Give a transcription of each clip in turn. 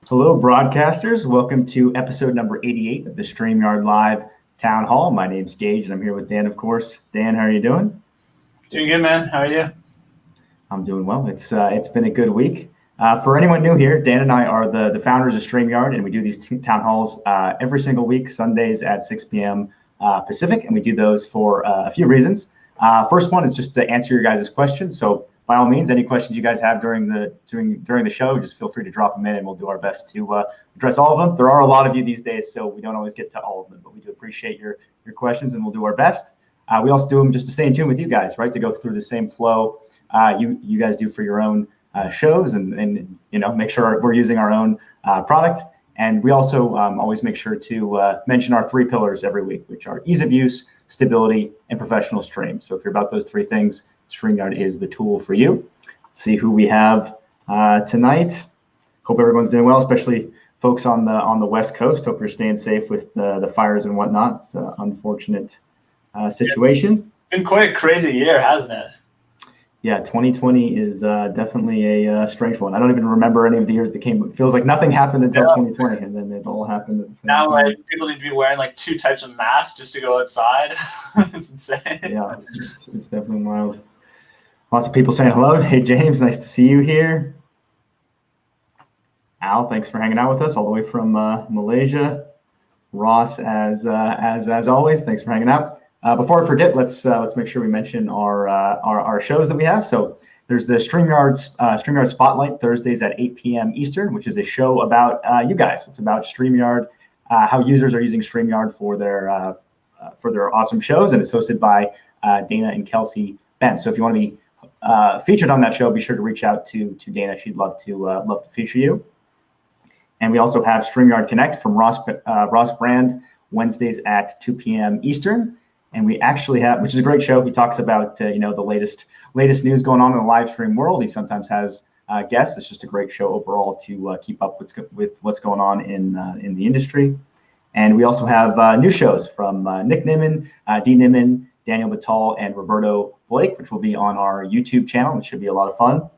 Hello, broadcasters. Welcome to episode number 88 of the StreamYard Live Town Hall. My name's Gage, and I'm here with Dan, of course. Dan, how are you doing? Doing good, man. How are you? I'm doing well. It's been a good week. For anyone new here, Dan and I are the founders of StreamYard, and we do these town halls every single week, Sundays at 6 p.m. Pacific, and we do those for a few reasons. First one is just to answer your guys' questions. So by all means, any questions you guys have during the show, just feel free to drop them in, and we'll do our best to address all of them. There are a lot of you these days, so we don't always get to all of them, but we do appreciate your questions, and we'll do our best. We also do them just to stay in tune with you guys, right? To go through the same flow you guys do for your own shows, and make sure we're using our own product. And we also always make sure to mention our 3 pillars every week, which are ease of use, stability, and professional stream. So if you're about those 3 things, StreamYard is the tool for you. Let's see who we have tonight. Hope everyone's doing well, especially folks on the West Coast. Hope you're staying safe with the fires and whatnot. It's an unfortunate situation. Been quite a crazy year, hasn't it? Yeah, 2020 is definitely a strange one. I don't even remember any of the years that came. It feels like nothing happened until 2020, and then it all happened at the same time. Now, people need to be wearing like 2 types of masks just to go outside. It's insane. Yeah, it's definitely wild. Lots of people saying hello. Hey, James, nice to see you here. Al, thanks for hanging out with us all the way from Malaysia. Ross, as always, thanks for hanging out. Before I forget, let's make sure we mention our shows that we have. So there's the StreamYard Spotlight Thursdays at 8 p.m. Eastern, which is a show about you guys. It's about StreamYard, how users are using StreamYard for their awesome shows, and it's hosted by Dana and Kelsey Benz. So if you want to be featured on that show, be sure to reach out to Dana. She'd love to feature you. And we also have StreamYard Connect from Ross Brand Wednesdays at 2 p.m. Eastern. And we actually have, which is a great show. He talks about the latest news going on in the live stream world. He sometimes has guests. It's just a great show overall to keep up with what's going on in the industry. And we also have new shows from Nick Nimmin, Dee Nimmin, Daniel Batal, and Roberto Blake, which will be on our YouTube channel. It should be a lot of fun.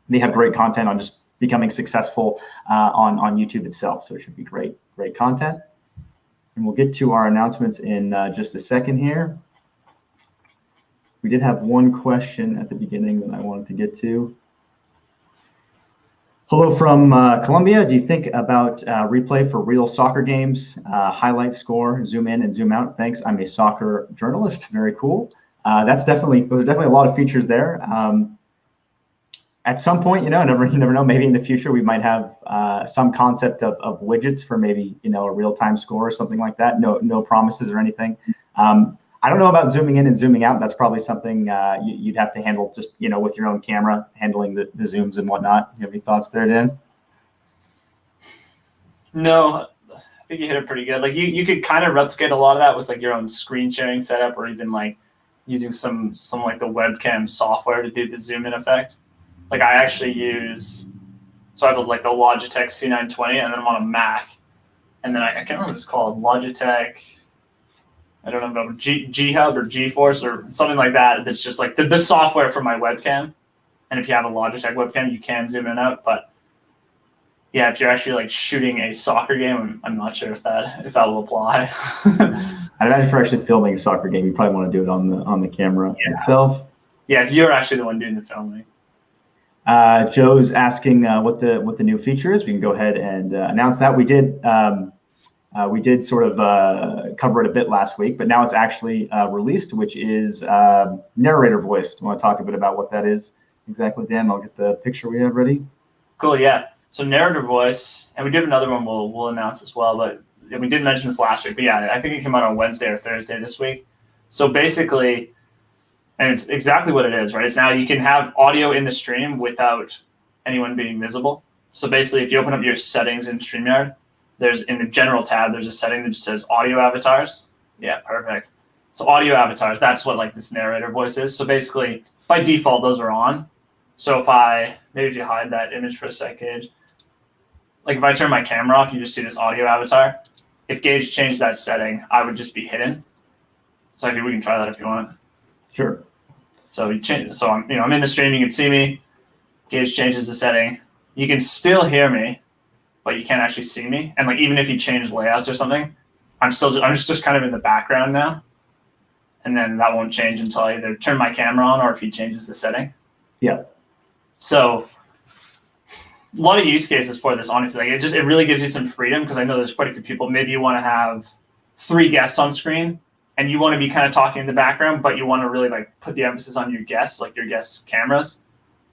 They have great content on just becoming successful on YouTube itself. So it should be great content. And we'll get to our announcements in just a second here. We did have one question at the beginning that I wanted to get to. Hello from Colombia. Do you think about replay for real soccer games, highlight score, zoom in and zoom out? Thanks. I'm a soccer journalist. Very cool. There's definitely a lot of features there. At some point, you never know. Maybe in the future we might have some concept of widgets for maybe a real-time score or something like that. No promises or anything. I don't know about zooming in and zooming out. That's probably something you'd have to handle just with your own camera, handling the zooms and whatnot. You have any thoughts there, Dan? No, I think you hit it pretty good. Like you could kind of replicate a lot of that with like your own screen sharing setup, or even like using some like the webcam software to do the zoom in effect. Like I actually use, so I have like the Logitech C920, and then I'm on a Mac, and then I can't remember what it's called, Logitech, I don't know, G Hub or GeForce or something like that. That's just like the software for my webcam. And if you have a Logitech webcam, you can zoom in and out. But yeah, if you're actually like shooting a soccer game, I'm not sure if that will apply. I'd imagine for actually filming a soccer game, you probably want to do it on the camera itself. Yeah, if you're actually the one doing the filming. Joe's asking what the new feature is. We can go ahead and announce that. We did sort of cover it a bit last week, but now it's actually released, which is narrator voice. Do you want to talk a bit about what that is exactly, Dan? I'll get the picture we have ready. Cool, yeah. So narrator voice, and we did another one we'll announce as well, but we did mention this last week. But yeah, I think it came out on Wednesday or Thursday this week. So basically, and it's exactly what it is, right? It's now you can have audio in the stream without anyone being visible. So basically, if you open up your settings in StreamYard, there's in the general tab, there's a setting that just says audio avatars. Yeah, perfect. So audio avatars, that's what like this narrator voice is. So basically, by default, those are on. So if you hide that image for a second, like if I turn my camera off, you just see this audio avatar. If Gage changed that setting, I would just be hidden. So we can try that if you want. Sure. So you change. So I'm in the stream. You can see me. Gage changes the setting. You can still hear me, but you can't actually see me. And like even if you change layouts or something, I'm just kind of in the background now. And then that won't change until I either turn my camera on or if he changes the setting. Yeah. So a lot of use cases for this, honestly. Like it really gives you some freedom, because I know there's quite a few people. Maybe you want to have 3 guests on screen and you want to be kind of talking in the background, but you want to really like put the emphasis on your guests, like your guests' cameras.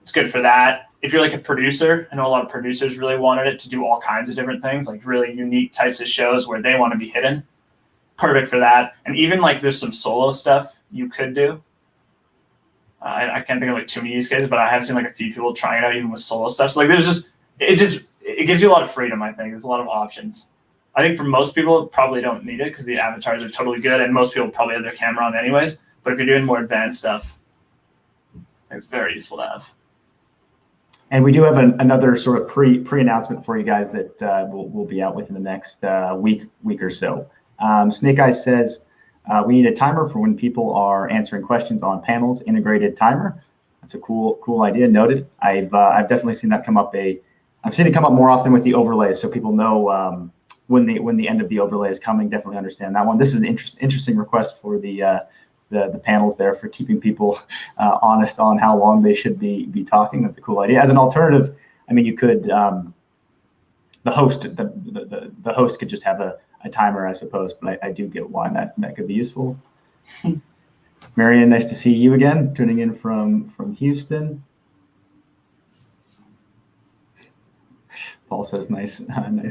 It's good for that. If you're like a producer, I know a lot of producers really wanted it to do all kinds of different things, like really unique types of shows where they want to be hidden. Perfect for that. And even like there's some solo stuff you could do. I can't think of like too many use cases, but I have seen like a few people trying it out even with solo stuff. So like it gives you a lot of freedom, I think. There's a lot of options. I think for most people probably don't need it because the avatars are totally good and most people probably have their camera on anyways. But if you're doing more advanced stuff, it's very useful to have. And we do have another sort of pre-announcement for you guys that we'll be out with in the next week or so. Snake Eyes says, we need a timer for when people are answering questions on panels, integrated timer. That's a cool idea. Noted. I've definitely seen that come up. I've seen it come up more often with the overlays, so people know when the end of the overlay is coming. Definitely understand that one. This is an interesting request for the panels there, for keeping people honest on how long they should be talking. That's a cool idea. As an alternative, I mean, you could the host could just have a timer, I suppose, but I do get why that could be useful. Marianne, nice to see you again, tuning in from Houston. Paul says, nice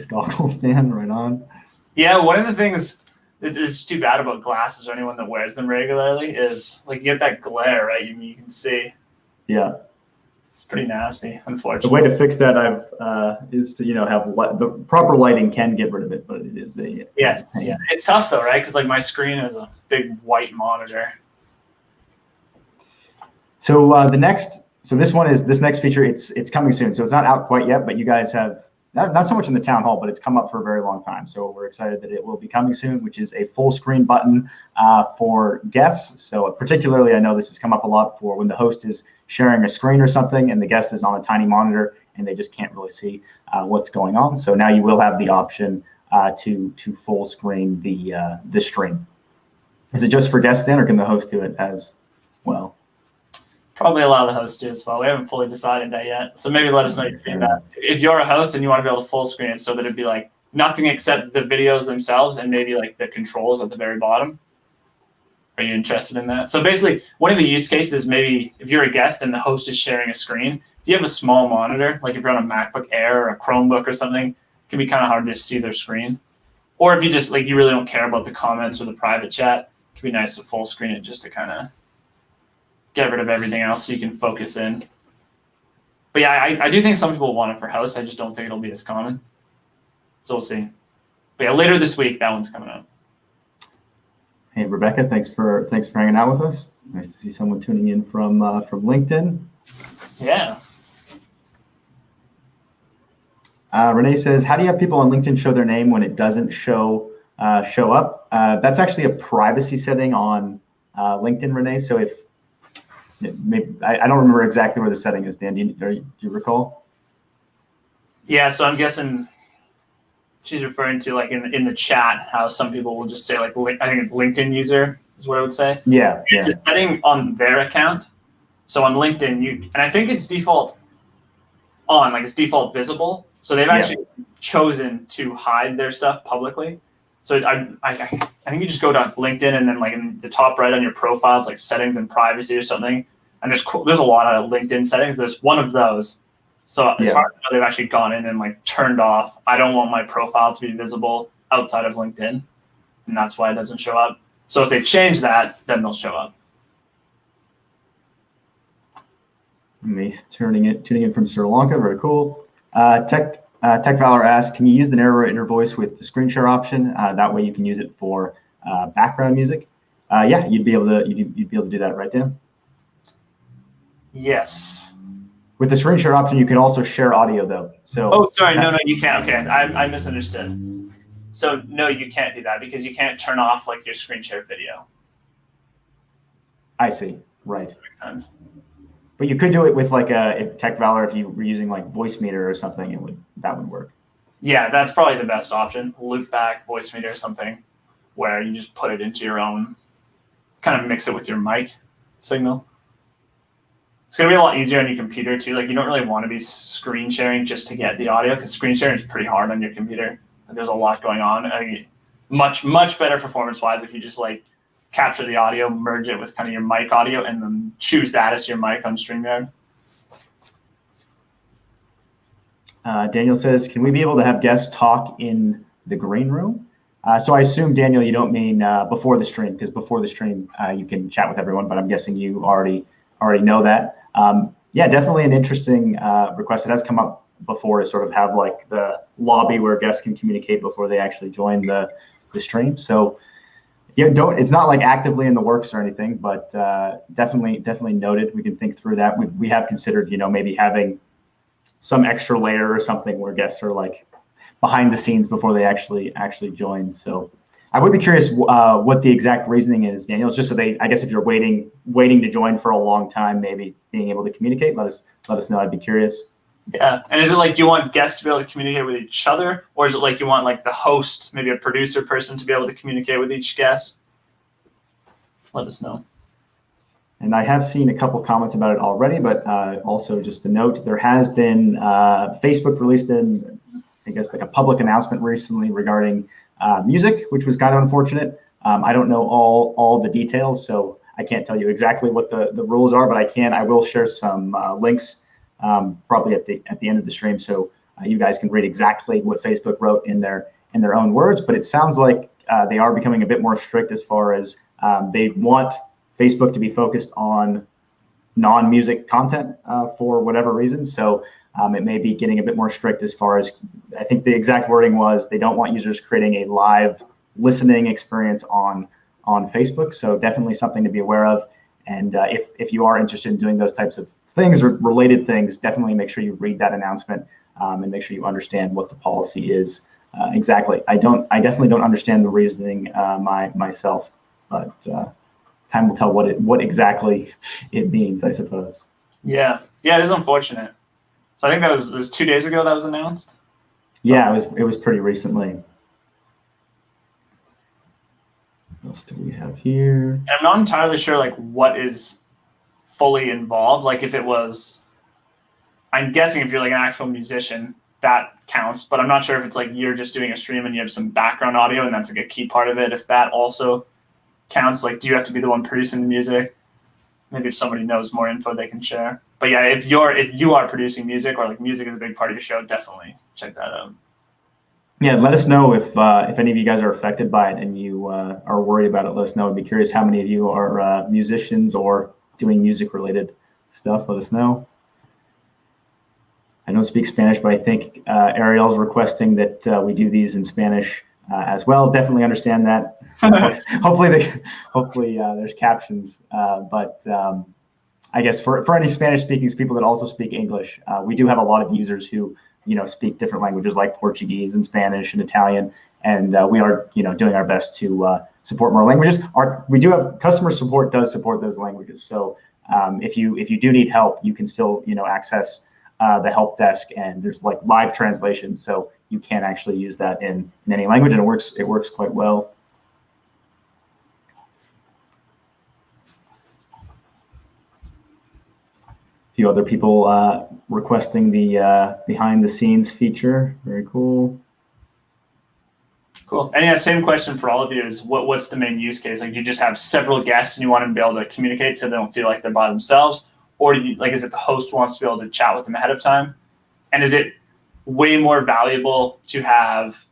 goggles, Dan, right on. Yeah, one of the things that's too bad about glasses or anyone that wears them regularly is like you get that glare, right? You can see. Yeah. It's pretty nasty, unfortunately. The way to fix that is to have the proper lighting can get rid of it, but it is a yeah. It's tough though, right? Because like my screen is a big white monitor. So this next feature, it's coming soon. So it's not out quite yet, but you guys have not so much in the town hall, but it's come up for a very long time. So we're excited that it will be coming soon, which is a full screen button for guests. So particularly, I know this has come up a lot for when the host is sharing a screen or something and the guest is on a tiny monitor and they just can't really see what's going on. So now you will have the option to full screen the stream. Is it just for guests, Dan, or can the host do it as well? Probably allow the host to as well. We haven't fully decided that yet. So maybe let us know your feedback. If you're a host and you want to be able to full screen it so that it'd be like nothing except the videos themselves and maybe like the controls at the very bottom. Are you interested in that? So basically, one of the use cases is maybe if you're a guest and the host is sharing a screen, if you have a small monitor, like if you're on a MacBook Air or a Chromebook or something, it can be kind of hard to see their screen. Or if you just like you really don't care about the comments or the private chat, it can be nice to full screen it just to kind of get rid of everything else so you can focus in. But yeah, I do think some people want it for hosts. I just don't think it'll be as common. So we'll see. But yeah, later this week, that one's coming out. Hey, Rebecca, thanks for hanging out with us. Nice to see someone tuning in from LinkedIn. Yeah. Renee says, how do you have people on LinkedIn show their name when it doesn't show up? That's actually a privacy setting on LinkedIn, Renee. So if maybe, I don't remember exactly where the setting is, Dan. Do you recall? Yeah, so I'm guessing she's referring to like in the chat how some people will just say like I think LinkedIn user is what I would say. Yeah. It's a setting on their account. So on LinkedIn, and I think it's default on, like it's default visible. So they've actually chosen to hide their stuff publicly. So I think you just go to LinkedIn and then like in the top right on your profile, it's like settings and privacy or something. And there's a lot of LinkedIn settings. There's one of those. So as far as I know, they've actually gone in and like turned off, I don't want my profile to be visible outside of LinkedIn. And that's why it doesn't show up. So if they change that, then they'll show up. Me tuning in from Sri Lanka, very cool. Tech Valor asks, can you use the narrower inner voice with the screen share option? That way you can use it for background music. Yeah, you'd be able to do that, right, Dan? Yes. With the screen share option, you can also share audio though. So. Oh, sorry, no, you can't. Okay, I misunderstood. So no, you can't do that because you can't turn off like your screen share video. I see. Right. That makes sense. But you could do it with like a Tech Valor if you were using like Voice Meter or something. That would work. Yeah, that's probably the best option. Loop back, voice meter, or something where you just put it into your own, kind of mix it with your mic signal. It's going to be a lot easier on your computer too. Like you don't really want to be screen sharing just to get the audio because screen sharing is pretty hard on your computer. There's a lot going on. I mean, much better performance wise if you just like capture the audio, merge it with kind of your mic audio, and then choose that as your mic on StreamYard. Daniel says, can we be able to have guests talk in the green room? So I assume, Daniel, you don't mean before the stream, because before the stream you can chat with everyone, but I'm guessing you already know that. Yeah, definitely an interesting request. It has come up before to sort of have like the lobby where guests can communicate before they actually join the stream. So yeah, it's not like actively in the works or anything, but definitely noted. We can think through that. We have considered, maybe having some extra layer or something where guests are like behind the scenes before they actually join. So I would be curious what the exact reasoning is, Daniel. It's just so I guess if you're waiting to join for a long time, maybe being able to communicate, let us know. I'd be curious. Yeah, and is it like, do you want guests to be able to communicate with each other, or is it like you want like the host, maybe a producer person, to be able to communicate with each guest? Let us know. And I have seen a couple comments about it already, but also just a note, there has been Facebook released I guess like a public announcement recently regarding music, which was kind of unfortunate. I don't know all the details, so I can't tell you exactly what the rules are, but I will share some links probably at the end of the stream, so you guys can read exactly what Facebook wrote in their own words. But it sounds like they are becoming a bit more strict as far as they want Facebook to be focused on non-music content for whatever reason. So it may be getting a bit more strict as far as, I think the exact wording was, they don't want users creating a live listening experience on Facebook. So definitely something to be aware of. And if you are interested in doing those types of things or related things, definitely make sure you read that announcement and make sure you understand what the policy is exactly. I definitely don't understand the reasoning myself, but time will tell what exactly it means, I suppose. Yeah, it is unfortunate. So I think it was 2 days ago that was announced. Yeah, it was pretty recently. What else do we have here? And I'm not entirely sure like what is fully involved. Like if it was, I'm guessing if you're like an actual musician, that counts. But I'm not sure if it's like you're just doing a stream and you have some background audio and that's like a key part of it. If that also counts, like do you have to be the one producing the music? Maybe if somebody knows more info, they can share. But yeah, if you are producing music, or like music is a big part of your show, definitely check that out. Yeah, let us know if any of you guys are affected by it and you are worried about it. Let us know. I'd be curious how many of you are musicians or doing music-related stuff. Let us know. I don't speak Spanish, but I think Ariel's requesting that we do these in Spanish as well. Definitely understand that. Hopefully there's captions. But I guess for any Spanish-speaking people that also speak English, we do have a lot of users who speak different languages like Portuguese and Spanish and Italian, and we are doing our best to support more languages. We do have customer support does support those languages. So if you do need help, you can still access the help desk, and there's like live translation, so you can actually use that in any language, and it works quite well. A few other people requesting the behind the scenes feature. Very cool. Cool. And yeah, same question for all of you is what's the main use case? Like, do you just have several guests and you want them to be able to communicate so they don't feel like they're by themselves? Or is it the host wants to be able to chat with them ahead of time? And is it way more valuable to have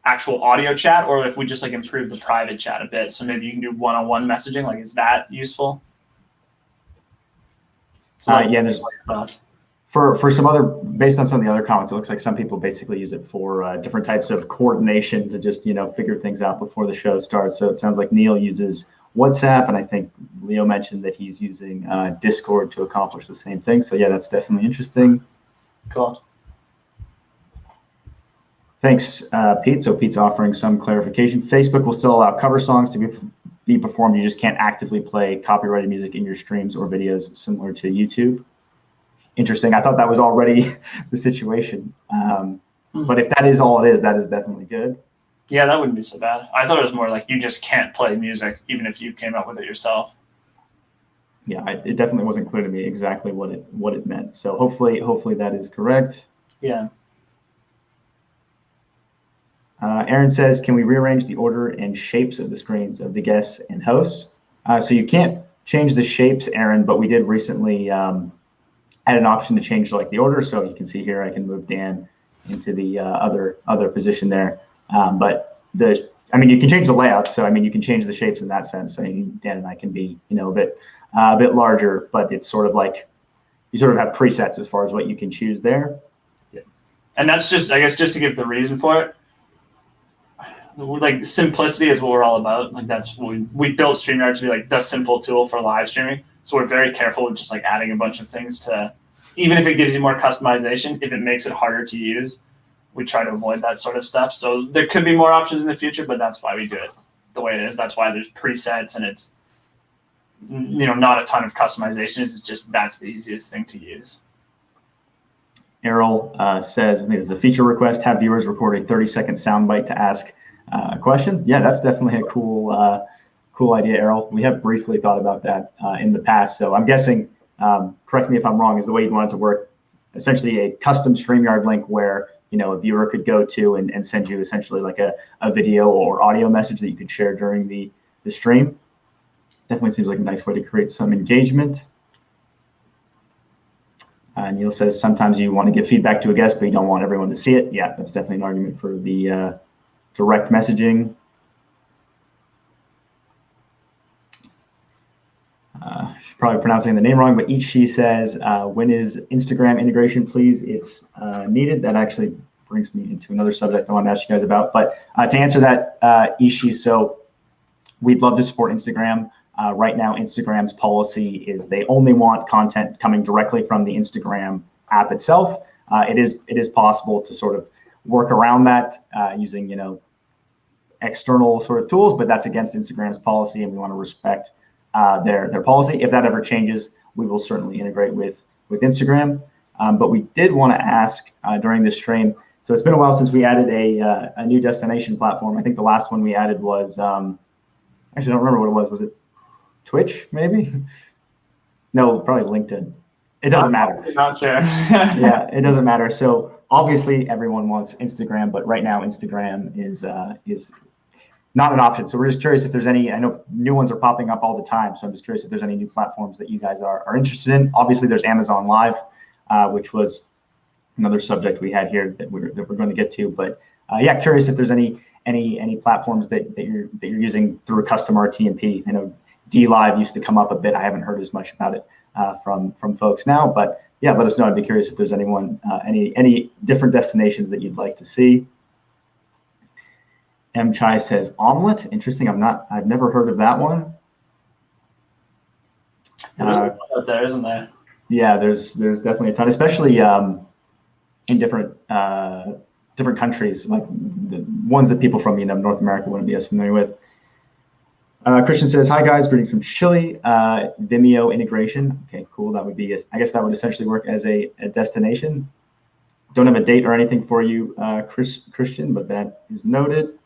actual audio chat, or if we just like improve the private chat a bit, so maybe you can do one-on-one messaging, like is that useful? So yeah, there's thoughts. For some other, based on some of the other comments, it looks like some people basically use it for different types of coordination to just figure things out before the show starts. So it sounds like Neil uses WhatsApp, and I think Leo mentioned that he's using Discord to accomplish the same thing. So yeah, that's definitely interesting. Cool. Thanks, Pete. So Pete's offering some clarification. Facebook will still allow cover songs to be performed. You just can't actively play copyrighted music in your streams or videos, similar to YouTube. Interesting. I thought that was already the situation. But if that is all it is, that is definitely good. Yeah, that wouldn't be so bad. I thought it was more like you just can't play music even if you came up with it yourself. Yeah, it definitely wasn't clear to me exactly what it meant. So hopefully that is correct. Yeah. Aaron says, can we rearrange the order and shapes of the screens of the guests and hosts? So you can't change the shapes, Aaron, but we did recently add an option to change like the order. So you can see here, I can move Dan into the other position there. But you can change the layout. So you can change the shapes in that sense. Dan and I can be a bit larger, but it's sort of like you sort of have presets as far as what you can choose there. Yeah. And that's just, I guess, just to give the reason for it. Like simplicity is what we're all about. Like that's what we built StreamYard to be like the simple tool for live streaming. So we're very careful with just like adding a bunch of things to, even if it gives you more customization, if it makes it harder to use, we try to avoid that sort of stuff. So there could be more options in the future, but that's why we do it the way it is. That's why there's presets and it's, not a ton of customization. It's just, that's the easiest thing to use. Errol says, I think it's a feature request, have viewers record a 30-second soundbite to ask a question. Yeah, that's definitely a cool idea, Errol. We have briefly thought about that in the past. So I'm guessing, correct me if I'm wrong, is the way you want it to work, essentially a custom StreamYard link where a viewer could go to and send you essentially like a video or audio message that you could share during the stream. Definitely seems like a nice way to create some engagement. Neil says, sometimes you want to give feedback to a guest, but you don't want everyone to see it. Yeah, that's definitely an argument for the direct messaging. Probably pronouncing the name wrong, but Ichi says, when is Instagram integration, please? It's needed. That actually brings me into another subject I want to ask you guys about. But to answer that, Ichi, so we'd love to support Instagram. Right now, Instagram's policy is they only want content coming directly from the Instagram app itself. It is possible to sort of work around that using external sort of tools, but that's against Instagram's policy, and we want to respect their policy. If that ever changes, we will certainly integrate with Instagram. But we did want to ask during this stream. So it's been a while since we added a new destination platform. I think the last one we added was actually I don't remember what it was. Was it Twitch, maybe? No, probably LinkedIn. It doesn't matter. Not sure. Yeah, it doesn't matter. So obviously everyone wants Instagram, but right now Instagram is not an option. So we're just curious if there's any, I know new ones are popping up all the time. So I'm just curious if there's any new platforms that you guys are interested in. Obviously there's Amazon Live, which was another subject we had here that we're going to get to. But yeah, curious if there's any platforms that you're using through a custom RTMP. I know DLive used to come up a bit. I haven't heard as much about it from folks now, but yeah, let us know. I'd be curious if there's anyone, any different destinations that you'd like to see. M Chai says omelet. Interesting. I've never heard of that one. There's a lot out there, isn't there? Yeah, there's definitely a ton, especially in different countries, like the ones that people from North America wouldn't be as familiar with. Christian says, hi guys, greetings from Chile. Vimeo integration. Okay, cool. That would be, I guess that would essentially work as a destination. Don't have a date or anything for you, Christian, but that is noted.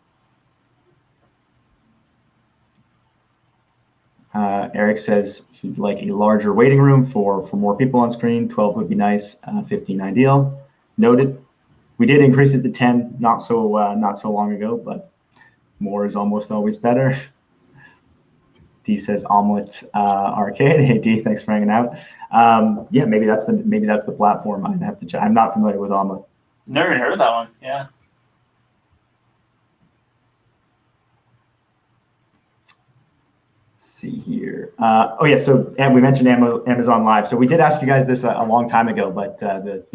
Eric says he'd like a larger waiting room for more people on screen. 12 would be nice. 15 ideal. Noted. We did increase it to 10 not so long ago, but more is almost always better. D says omelet arcade. Hey D, thanks for hanging out. Yeah, maybe that's the platform. I'd have to check. I'm not familiar with omelet. Never even heard of that one. Yeah. See here. Oh yeah, so and we mentioned Amazon Live. So we did ask you guys this a long time ago, but the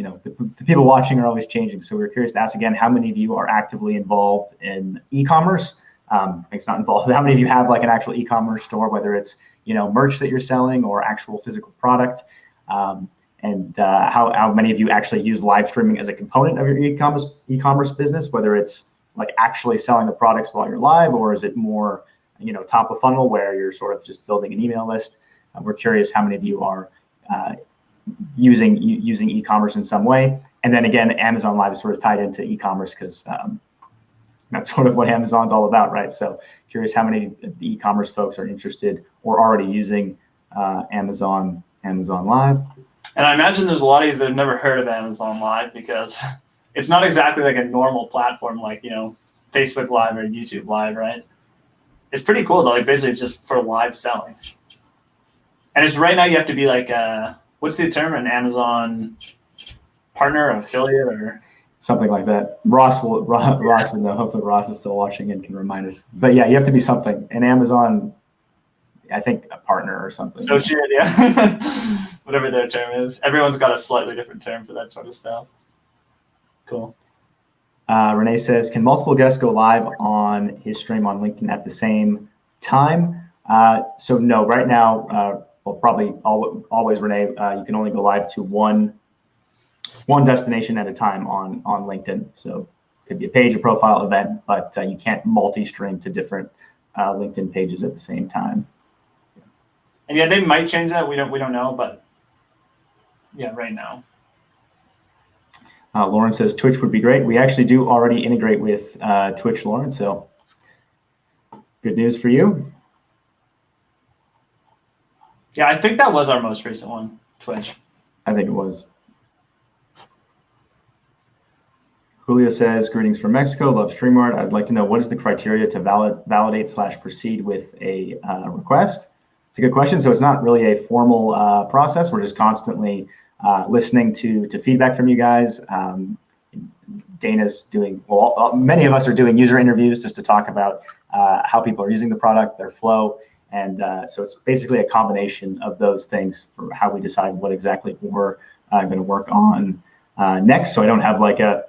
people watching are always changing. So we're curious to ask again, how many of you are actively involved in e-commerce? It's not involved. How many of you have like an actual e-commerce store, whether it's merch that you're selling or actual physical product? And how many of you actually use live streaming as a component of your e-commerce business, whether it's like actually selling the products while you're live, or is it more top of funnel where you're sort of just building an email list? We're curious how many of you are using e-commerce in some way. And then again, Amazon Live is sort of tied into e-commerce because that's sort of what Amazon's all about, right? So curious how many of the e-commerce folks are interested or already using Amazon Live. And I imagine there's a lot of you that have never heard of Amazon Live because it's not exactly like a normal platform like, Facebook Live or YouTube Live, right? It's pretty cool though. Like basically it's just for live selling. And it's right now you have to be like, what's the term? An Amazon partner, affiliate, or something like that. Ross would know. Hopefully Ross is still watching and can remind us. But yeah, you have to be something. An Amazon, I think a partner or something. Associate, yeah. Whatever their term is. Everyone's got a slightly different term for that sort of stuff. Cool. Renee says, can multiple guests go live on his stream on LinkedIn at the same time? So no, right now, well, probably always, Renee, you can only go live to one destination at a time on LinkedIn. So it could be a page, a profile, event, but you can't multi-stream to different LinkedIn pages at the same time. And yeah, they might change that. We don't know, but yeah, right now. Lauren says Twitch would be great. We actually do already integrate with Twitch, Lauren. So good news for you. Yeah, I think that was our most recent one, Twitch. I think it was. Julio says, greetings from Mexico. Love StreamYard. I'd like to know what is the criteria to validate/proceed with a request? It's a good question. So it's not really a formal process. We're just constantly listening to feedback from you guys. Dana's doing, well, many of us are doing user interviews just to talk about how people are using the product, their flow. And so it's basically a combination of those things for how we decide what exactly we're going to work on next. So I don't have like a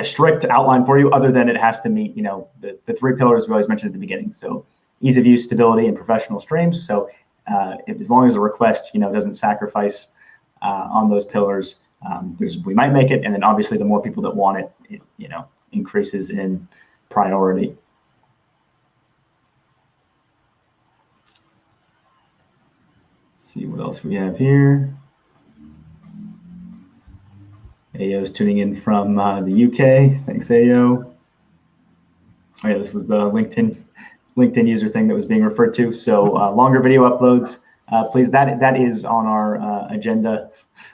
strict outline for you other than it has to meet, the three pillars we always mentioned at the beginning. So ease of use, stability, and professional streams. So as long as the request, doesn't sacrifice on those pillars, we might make it. And then obviously the more people that want it, increases in priority. See what else we have here. Ayo's tuning in from the UK. Thanks, Ayo. Oh yeah, this was the LinkedIn user thing that was being referred to. So longer video uploads, please. That is on our agenda,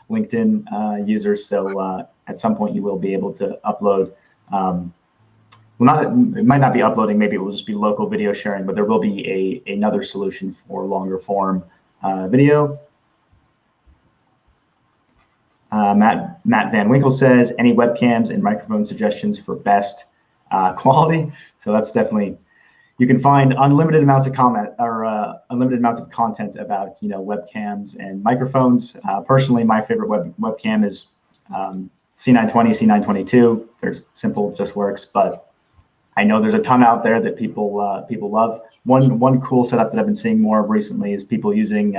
LinkedIn users. So at some point you will be able to upload. It might not be uploading. Maybe it will just be local video sharing. But there will be another solution for longer form video. Matt Van Winkle says, any webcams and microphone suggestions for best quality? So that's definitely, you can find unlimited amounts of unlimited amounts of content about webcams and microphones. Personally, my favorite webcam is C920, C922. There's simple, just works, but I know there's a ton out there that people love. One cool setup that I've been seeing more of recently is people using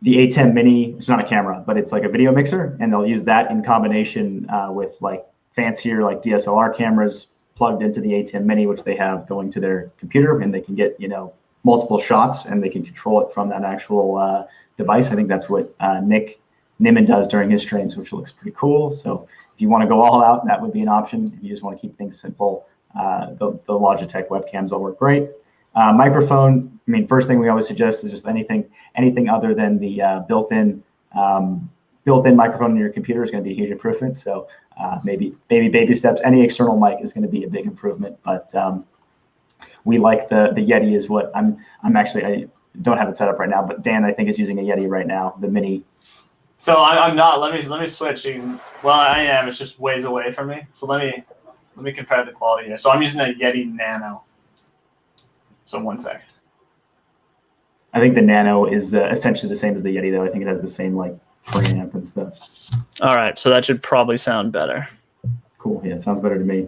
the A10 Mini. It's not a camera, but it's like a video mixer, and they'll use that in combination with like fancier like DSLR cameras plugged into the A10 Mini, which they have going to their computer, and they can get multiple shots, and they can control it from that actual device. I think that's what Nick Nimmin does during his streams, which looks pretty cool. So if you want to go all out, that would be an option. If you just want to keep things simple, the Logitech webcams all work great. Microphone, first thing we always suggest is just anything other than the built-in microphone in your computer is going to be a huge improvement. So maybe baby steps. Any external mic is going to be a big improvement. But we like the Yeti is what I'm actually, I don't have it set up right now, but Dan I think is using a Yeti right now, the Mini. So I'm not. Let me switch. Well, I am. It's just ways away from me. So let me compare the quality here. So I'm using a Yeti Nano. So 1 sec. I think the Nano is essentially the same as the Yeti, though. I think it has the same like preamp and stuff. All right, so that should probably sound better. Cool. Yeah, it sounds better to me.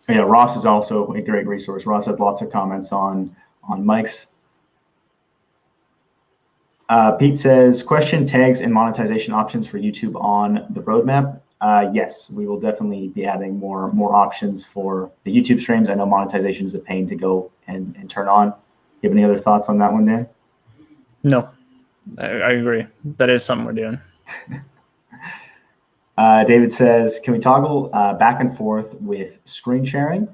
Oh, yeah, Ross is also a great resource. Ross has lots of comments on mics. Pete says, question, tags, and monetization options for YouTube on the roadmap. Yes, we will definitely be adding more options for the YouTube streams. I know monetization is a pain to go and turn on. You have any other thoughts on that one, Dan? No, I agree. That is something we're doing. David says, can we toggle back and forth with screen sharing?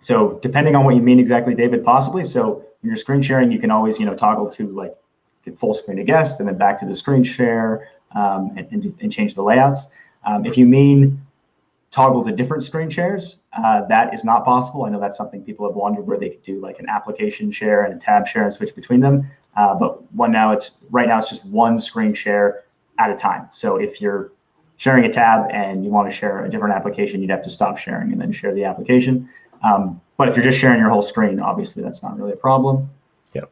So depending on what you mean exactly, David, possibly. So when you're screen sharing, you can always, toggle to like full screen to guest and then back to the screen share and change the layouts. If you mean toggle to different screen shares, that is not possible. I know that's something people have wondered where they could do like an application share and a tab share and switch between them. But right now it's just one screen share at a time. So if you're sharing a tab and you want to share a different application, you'd have to stop sharing and then share the application. But if you're just sharing your whole screen, obviously that's not really a problem. Yep.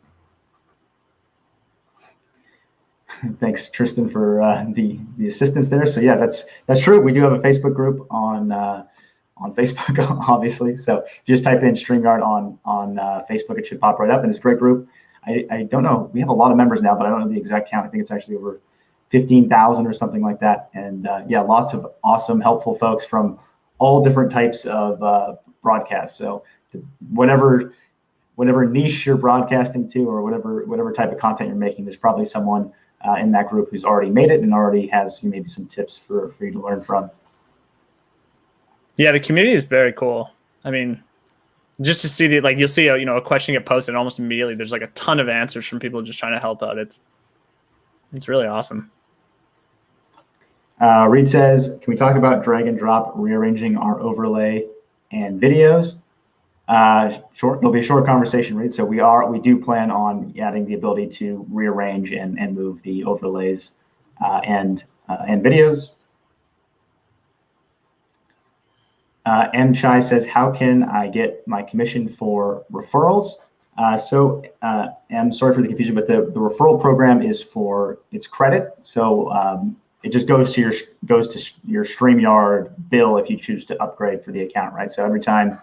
Thanks, Tristan, for the assistance there. So yeah, that's true. We do have a Facebook group on Facebook, obviously. So if you just type in StreamYard on Facebook, it should pop right up, and it's a great group. I don't know. We have a lot of members now, but I don't know the exact count. I think it's actually over 15,000 or something like that. And yeah, lots of awesome, helpful folks from all different types of broadcasts. So whatever niche you're broadcasting to, or whatever type of content you're making, there's probably someone in that group who's already made it and already has maybe some tips for you to learn from. Yeah, the community is very cool. I mean, just to see you'll see a question get posted, and almost immediately there's like a ton of answers from people just trying to help out. It's really awesome. Reed says, can we talk about drag and drop rearranging our overlay and videos? There'll be a short conversation, Reed. So we do plan on adding the ability to rearrange and move the overlays and videos. M. Chai says, how can I get my commission for referrals? I'm sorry for the confusion, but the referral program is it's credit. So it just goes to your StreamYard bill if you choose to upgrade for the account, right? So every time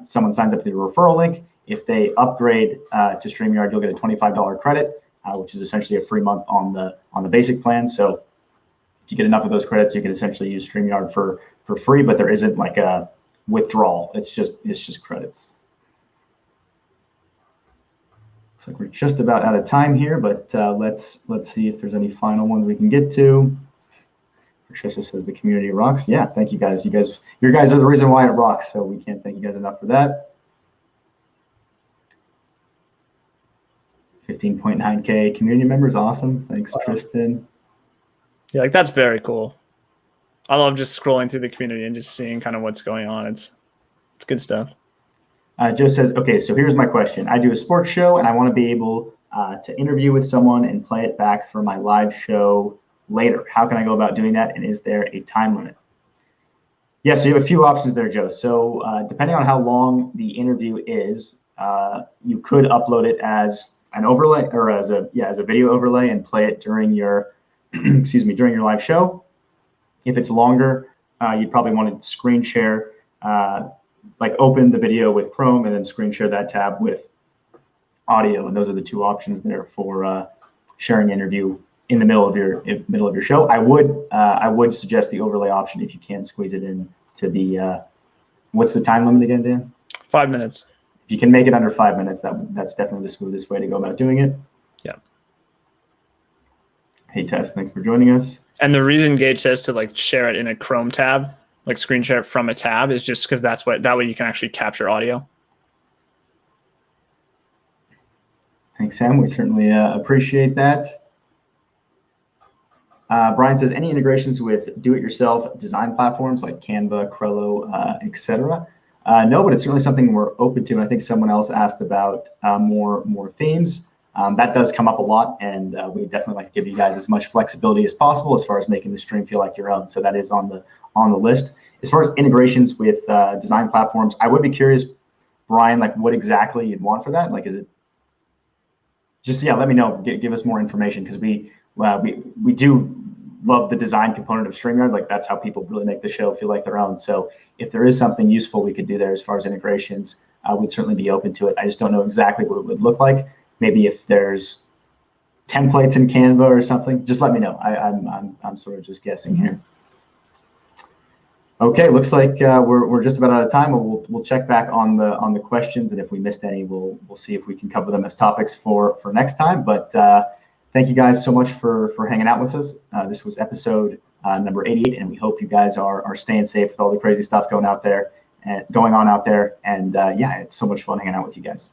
someone signs up to the referral link, if they upgrade to StreamYard, you'll get a $25 credit, which is essentially a free month on the basic plan. So if you get enough of those credits, you can essentially use StreamYard for free, but there isn't like a withdrawal. It's just credits. Looks like we're just about out of time here, but let's see if there's any final ones we can get to. Patricia says the community rocks. Yeah, thank you guys. Your guys are the reason why it rocks, so we can't thank you guys enough for that. 15.9K community members, awesome. Thanks, Tristan. Yeah, that's very cool. I love just scrolling through the community and just seeing kind of what's going on. It's good stuff. Joe says, okay, so here's my question. I do a sports show and I want to be able to interview with someone and play it back for my live show later. How can I go about doing that? And is there a time limit? Yeah, so you have a few options there, Joe. So depending on how long the interview is, you could upload it as an overlay or as a video overlay and play it during your during your live show. If it's longer, you'd probably want to screen share, open the video with Chrome and then screen share that tab with audio. And those are the two options there for sharing interview in the middle of your show. I would suggest the overlay option if you can squeeze it in to the what's the time limit again, Dan? 5 minutes. If you can make it under 5 minutes, that's definitely the smoothest way to go about doing it. Yeah. Hey Tess, thanks for joining us. And the reason Gage says to share it in a Chrome tab, screen share it from a tab, is just because that way you can actually capture audio. Thanks, Sam. We certainly appreciate that. Brian says, any integrations with do-it-yourself design platforms like Canva, Crello, etc.? No, but it's certainly something we're open to. And I think someone else asked about more themes. That does come up a lot, and we definitely like to give you guys as much flexibility as possible as far as making the stream feel like your own. So that is on the list. As far as integrations with design platforms, I would be curious, Brian, what exactly you'd want for that? Is it just, let me know, give us more information, because we do love the design component of StreamYard. That's how people really make the show feel like their own. So if there is something useful we could do there as far as integrations, we'd certainly be open to it. I just don't know exactly what it would look like. Maybe if there's templates in Canva or something, just let me know. I'm sort of just guessing here. Okay, looks like we're just about out of time. We'll check back on the questions, and if we missed any, we'll see if we can cover them as topics for next time. But thank you guys so much for hanging out with us. This was episode number 88, and we hope you guys are staying safe with all the crazy stuff going on out there. And yeah, it's so much fun hanging out with you guys.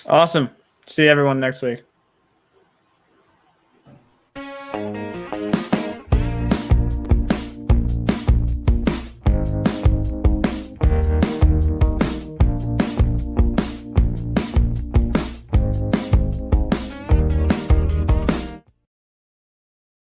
Awesome. See everyone next week.